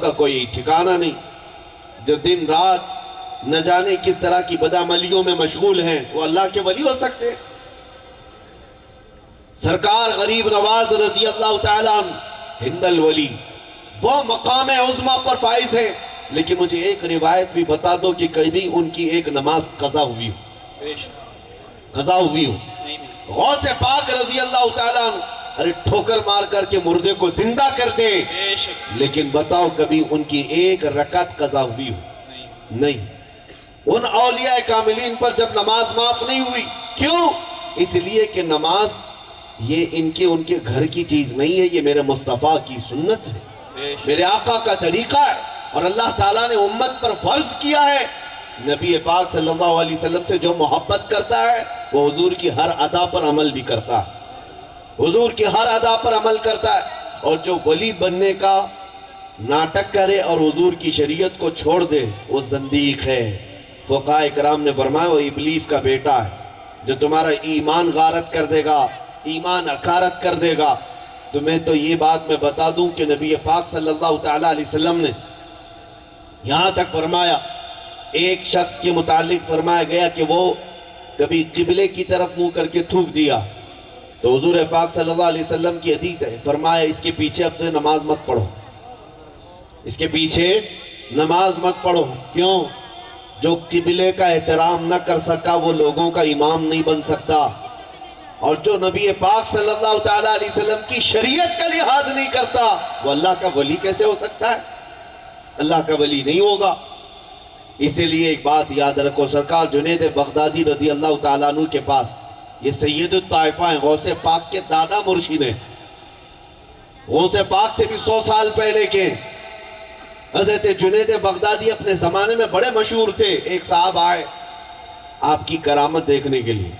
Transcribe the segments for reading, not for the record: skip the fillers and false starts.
کا کوئی ٹھکانہ نہیں، جو دن رات نہ جانے کس طرح کی بدعملیوں میں مشغول ہیں، وہ اللہ کے ولی ہو سکتے ہیں؟ سرکار غریب نواز رضی اللہ تعالیٰ عنہ ہند الولی وہ مقام عظمہ پر فائز ہے، لیکن مجھے ایک روایت بھی بتا دو کہ کبھی ان کی ایک نماز قضا ہوئی ہو؟ غوث پاک رضی اللہ تعالیٰ عنہ ارے ٹھوکر مار کر کے مردے کو زندہ کر دے، لیکن بتاؤ کبھی ان کی ایک رکعت قضا ہوئی ہو؟ نہیں۔ ان اولیاء کاملین پر جب نماز معاف نہیں ہوئی، کیوں؟ اس لیے کہ نماز یہ ان کے گھر کی چیز نہیں ہے، یہ میرے مصطفیٰ کی سنت ہے، میرے آقا کا طریقہ ہے، اور اللہ تعالیٰ نے امت پر فرض کیا ہے۔ نبی پاک صلی اللہ علیہ وسلم سے جو محبت کرتا ہے وہ حضور کی ہر ادا پر عمل بھی کرتا ہے، حضور کی ہر ادا پر عمل کرتا ہے، اور جو ولی بننے کا ناٹک کرے اور حضور کی شریعت کو چھوڑ دے وہ زندیق ہے۔ فقہاء کرام نے فرمایا وہ ابلیس کا بیٹا ہے، جو تمہارا ایمان غارت کر دے گا، ایمان اکارت کر دے گا۔ تو میں تو یہ بات میں بتا دوں کہ نبی پاک صلی اللہ تعالیٰ علیہ وسلم نے یہاں تک فرمایا، ایک شخص کے متعلق فرمایا گیا کہ وہ کبھی قبلے کی طرف منہ کر کے تھوک دیا، تو حضور پاک صلی اللہ علیہ وسلم کی حدیث ہے، فرمایا اس کے پیچھے اب سے نماز مت پڑھو، اس کے پیچھے نماز مت پڑھو۔ کیوں؟ جو قبلے کا احترام نہ کر سکا وہ لوگوں کا امام نہیں بن سکتا، اور جو نبی پاک صلی اللہ تعالیٰ علیہ وسلم کی شریعت کا لحاظ نہیں کرتا وہ اللہ کا ولی کیسے ہو سکتا ہے؟ اللہ کا ولی نہیں ہوگا۔ اسی لیے ایک بات یاد رکھو، سرکار جنید بغدادی رضی اللہ تعالیٰ عنہ کے پاس یہ سید الطائفہ ہیں، غوث پاک کے دادا مرشد ہیں، غوث پاک سے بھی 100 سال پہلے کے حضرت جنید بغدادی اپنے زمانے میں بڑے مشہور تھے۔ ایک صاحب آئے آپ کی کرامت دیکھنے کے لیے،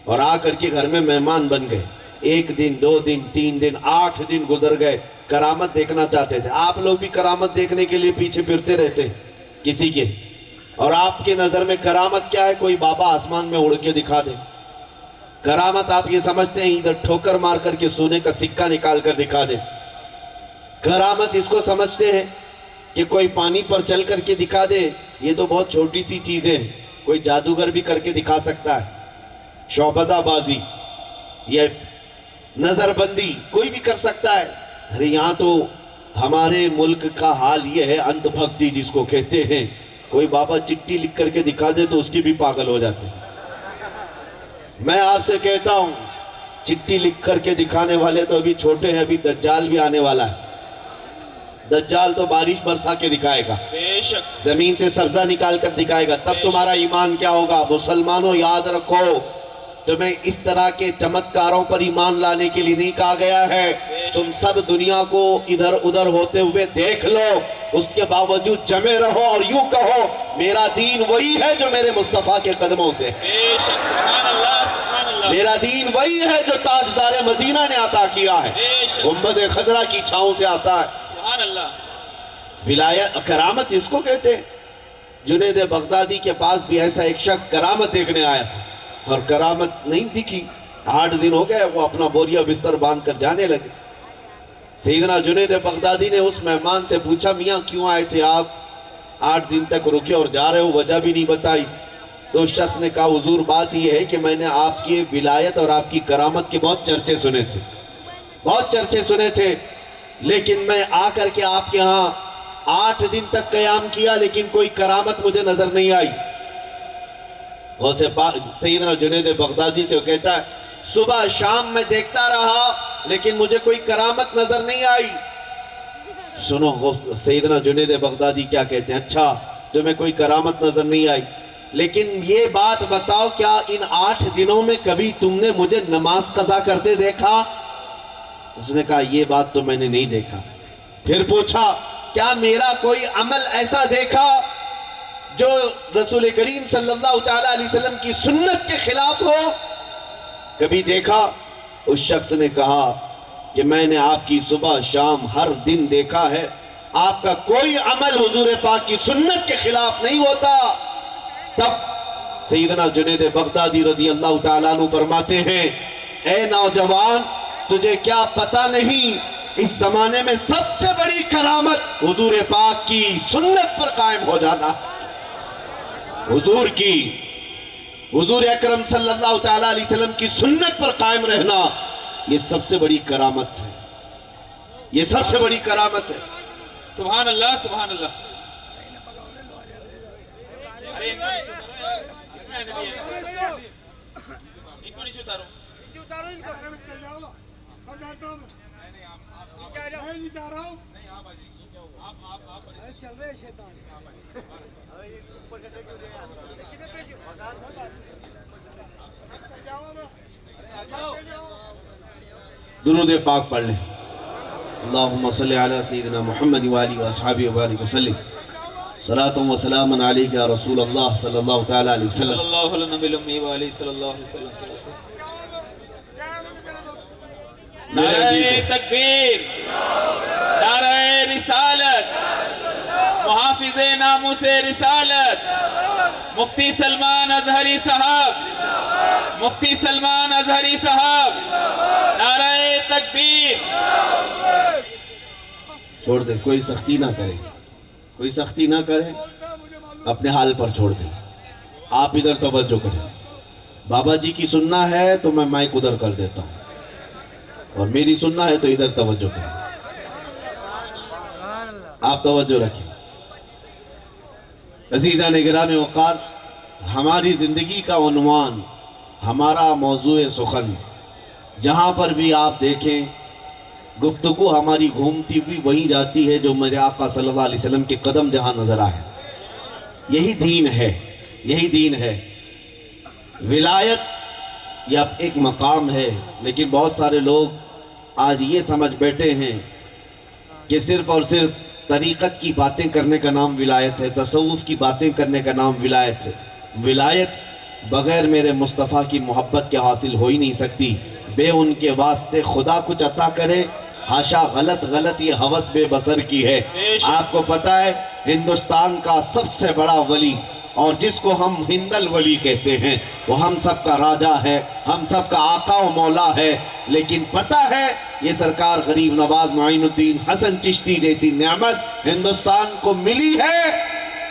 اور آ کر کے گھر میں مہمان بن گئے، 1 دن 2 دن 3 دن 8 دن گزر گئے، کرامت دیکھنا چاہتے تھے۔ آپ لوگ بھی کرامت دیکھنے کے لیے پیچھے پھرتے رہتے ہیں کسی کے، اور آپ کے نظر میں کرامت کیا ہے؟ کوئی بابا آسمان میں اڑ کے دکھا دے۔ کرامت آپ یہ سمجھتے ہیں ادھر ٹھوکر مار کر کے سونے کا سکہ نکال کر دکھا دے۔ کرامت اس کو سمجھتے ہیں کہ کوئی پانی پر چل کر کے دکھا دے، یہ تو بہت چھوٹی سی چیزیں، کوئی جادوگر بھی کر کے دکھا سکتا ہے، شعبدہ بازی یہ نظر بندی کوئی بھی کر سکتا ہے۔ ارے یہاں تو ہمارے ملک کا حال یہ ہے، اندھ بھکتی جس کو کہتے ہیں، کوئی بابا چٹھی لکھ کر کے دکھا دے تو اس کی بھی پاگل ہو جاتے ہیں۔ میں آپ سے کہتا ہوں چٹھی لکھ کر کے دکھانے والے تو ابھی چھوٹے ہیں، ابھی دجال بھی آنے والا ہے۔ دجال تو بارش برسا کے دکھائے گا، زمین سے سبزہ نکال کر دکھائے گا، تب تمہارا ایمان کیا ہوگا؟ مسلمانوں یاد رکھو، تمہیں اس طرح کے چمتکاروں پر ایمان لانے کے لیے نہیں کہا گیا ہے۔ تم سب دنیا کو ادھر ادھر ہوتے ہوئے دیکھ لو، اس کے باوجود جمے رہو اور یوں کہو میرا دین وہی ہے جو میرے مصطفیٰ کے قدموں سے ہے، میرا دین وہی ہے جو تاجدار مدینہ نے عطا کیا ہے، گنبد خضرا کی چھاؤں سے آتا ہے۔ ولایت کرامت اس کو کہتے ہیں۔ جنید بغدادی کے پاس بھی ایسا ایک شخص کرامت دیکھنے آیا تھا، اور کرامت نہیں دکھی، 8 دن ہو گئے، وہ اپنا بوریا بستر باندھ کر جانے لگے۔ سیدنا جنید بغدادی نے اس مہمان سے پوچھا میاں کیوں آئے تھے آپ؟ 8 دن تک رکے اور جا رہے ہو، وجہ بھی نہیں بتائی۔ تو اس شخص نے کہا حضور بات یہ ہے کہ میں نے آپ کی ولایت اور آپ کی کرامت کے بہت چرچے سنے تھے، بہت چرچے سنے تھے، لیکن میں آ کر کے آپ کے ہاں 8 دن تک قیام کیا لیکن کوئی کرامت مجھے نظر نہیں آئی۔ غوث پاک سیدنا جنید بغدادی سے وہ کہتا ہے صبح شام میں دیکھتا رہا لیکن مجھے کوئی کرامت نظر نہیں آئی۔ سنو سیدنا جنید بغدادی کیا کہتے ہیں، اچھا تمہیں کوئی کرامت نظر نہیں آئی، لیکن یہ بات بتاؤ کیا ان 8 دنوں میں کبھی تم نے مجھے نماز قضا کرتے دیکھا؟ اس نے کہا یہ بات تو میں نے نہیں دیکھا۔ پھر پوچھا کیا میرا کوئی عمل ایسا دیکھا جو رسول کریم صلی اللہ تعالیٰ علیہ وسلم کی سنت کے خلاف ہو؟ کبھی دیکھا؟ اس شخص نے کہا کہ میں نے آپ کی صبح شام ہر دن دیکھا ہے، آپ کا کوئی عمل حضور پاک کی سنت کے خلاف نہیں ہوتا۔ تب سیدنا جنید بغدادی رضی اللہ تعالیٰ عنہ فرماتے ہیں اے نوجوان تجھے کیا پتہ نہیں اس زمانے میں سب سے بڑی کرامت حضور پاک کی سنت پر قائم ہو جانا، حضور اکرم صلی اللہ تعالیٰ علیہ وسلم کی سنت پر قائم رہنا، یہ سب سے بڑی کرامت ہے، یہ سب سے بڑی کرامت ہے۔ سبحان اللہ سبحان اللہ۔ درود پاک پڑھ لیں۔ اللہم صلی علی سیدنا محمد وآلہ وآصحابہ وبارک وسلم۔ صلاۃ و سلام علیک یا رسول اللہ صلی اللہ تعالیٰ علیہ وسلم۔ صلی اللہ علیہ نبی الامی وآلہ صلی اللہ علیہ وسلم۔ نعرہ تکبیر، نعرہ رسالت، محافظ ناموس رسالت، مفتی سلمان ازہری صاحب، مفتی سلمان ازہری صاحب، نعرہ تکبیر۔ چھوڑ دیں، کوئی سختی نہ کرے، کوئی سختی نہ کرے، اپنے حال پر چھوڑ دیں۔ آپ ادھر توجہ کریں، بابا جی کی سننا ہے تو میں مائک ادھر کر دیتا ہوں، اور میری سننا ہے تو ادھر توجہ کریں۔ آپ توجہ رکھیں۔ عزیزان گرامی وقار، ہماری زندگی کا عنوان، ہمارا موضوع سخن، جہاں پر بھی آپ دیکھیں گفتگو ہماری گھومتی ہوئی وہی جاتی ہے جو میرے آقا صلی اللہ علیہ وسلم کے قدم جہاں نظر آئے۔ یہی دین ہے، یہی دین ہے۔ ولایت یہ اب ایک مقام ہے، لیکن بہت سارے لوگ آج یہ سمجھ بیٹھے ہیں کہ صرف اور صرف طریقت کی باتیں کرنے کا نام ولایت ہے، تصوف کی باتیں کرنے کا نام ولایت ہے۔ ولایت بغیر میرے مصطفیٰ کی محبت کے حاصل ہو ہی نہیں سکتی۔ بے ان کے واسطے خدا کچھ عطا کرے، ہاشا غلط یہ ہوس بے بصر کی ہے۔ آپ کو پتہ ہے ہندوستان کا سب سے بڑا ولی، اور جس کو ہم ہند الولی کہتے ہیں، وہ ہم سب کا راجہ ہے، ہم سب کا آقا و مولا ہے، لیکن پتہ ہے یہ سرکار غریب نواز معین الدین حسن چشتی جیسی نعمت ہندوستان کو ملی ہے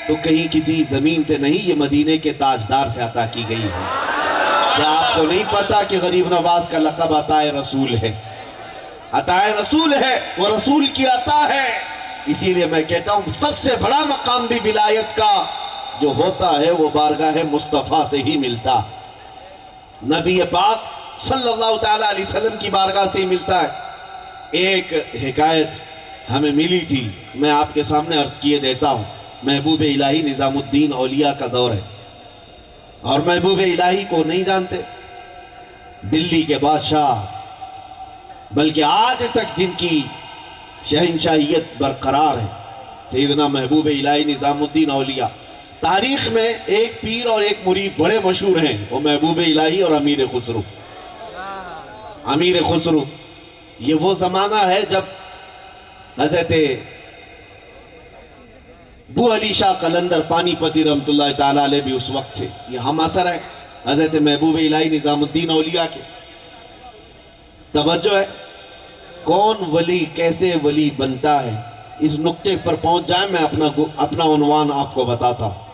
تو کہیں کسی زمین سے نہیں، یہ مدینے کے تاجدار سے عطا کی گئی ہے۔ کیا آپ کو نہیں پتا کہ غریب نواز کا لقب عطائے رسول ہے؟ عطائے رسول ہے، وہ رسول کی عطا ہے۔ اسی لیے میں کہتا ہوں سب سے بڑا مقام بھی ولایت کا جو ہوتا ہے وہ بارگاہ مصطفیٰ سے ہی ملتا، نبی پاک صلی اللہ تعالیٰ علیہ وسلم کی بارگاہ سے ہی ملتا ہے۔ ایک حکایت ہمیں ملی تھی، میں آپ کے سامنے عرض کیے دیتا ہوں۔ محبوب الہی نظام الدین اولیاء کا دور ہے، اور محبوب الہی کو نہیں جانتے، دلی کے بادشاہ، بلکہ آج تک جن کی شہنشاہیت برقرار ہے، سیدنا محبوب الہی نظام الدین اولیاء۔ تاریخ میں ایک پیر اور ایک مرید بڑے مشہور ہیں، وہ محبوب الہی اور امیر خسرو۔ امیر خسرو، یہ وہ زمانہ ہے جب حضرت ابو علی شاہ قلندر پانی پتی رحمت اللہ تعالیٰ علیہ بھی اس وقت تھے۔ یہ ہم اثر ہے حضرت محبوب الہی نظام الدین اولیاء کے۔ توجہ ہے، کون ولی کیسے ولی بنتا ہے، اس نقطے پر پہنچ جائیں، میں اپنا عنوان آپ کو بتاتا ہوں۔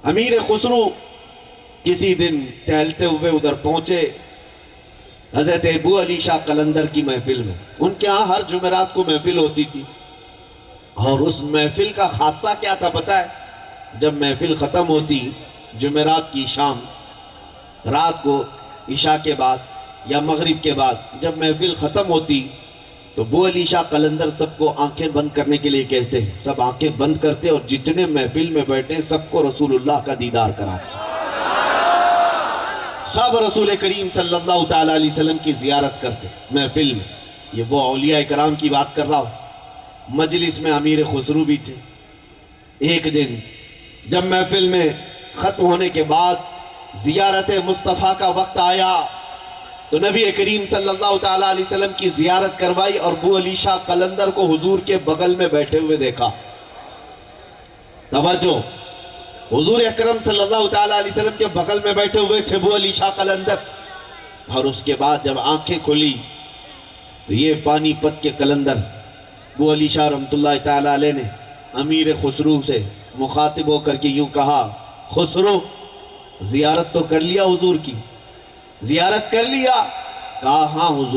امیر خسرو کسی دن ٹہلتے ہوئے ادھر پہنچے حضرت ابو علی شاہ قلندر کی محفل میں۔ ان کے ہاں ہر جمعرات کو محفل ہوتی تھی، اور اس محفل کا خاصہ کیا تھا پتہ ہے؟ جب محفل ختم ہوتی جمعرات کی شام، رات کو عشاء کے بعد یا مغرب کے بعد جب محفل ختم ہوتی تو ابو علی شاہ قلندر سب کو آنکھیں بند کرنے کے لیے کہتے ہیں، سب آنکھیں بند کرتے اور جتنے محفل میں بیٹھے سب کو رسول اللہ کا دیدار کراتے، سب رسول کریم صلی اللہ تعالیٰ علیہ وسلم کی زیارت کرتے محفل میں۔ یہ وہ اولیاء کرام کی بات کر رہا ہوں۔ مجلس میں امیر خسرو بھی تھے۔ ایک دن جب محفل میں ختم ہونے کے بعد زیارت مصطفیٰ کا وقت آیا تو نبی کریم صلی اللہ تعالیٰ علیہ وسلم کی زیارت کروائی، اور ابو علی شاہ قلندر کو حضور کے بغل میں بیٹھے ہوئے دیکھا۔ توجہ، حضور اکرم صلی اللہ تعالیٰ علیہ وسلم کے بغل میں بیٹھے ہوئے تھے ابو علی شاہ قلندر، اور اس کے بعد جب آنکھیں کھلی تو یہ پانی پت کے قلندر ابو علی شاہ رحمۃ اللہ تعالیٰ علیہ نے امیر خسرو سے مخاطب ہو کر کے یوں کہا، خسرو زیارت تو کر لیا حضور کی، زیارت کر لیا؟ کہا ہاں حضور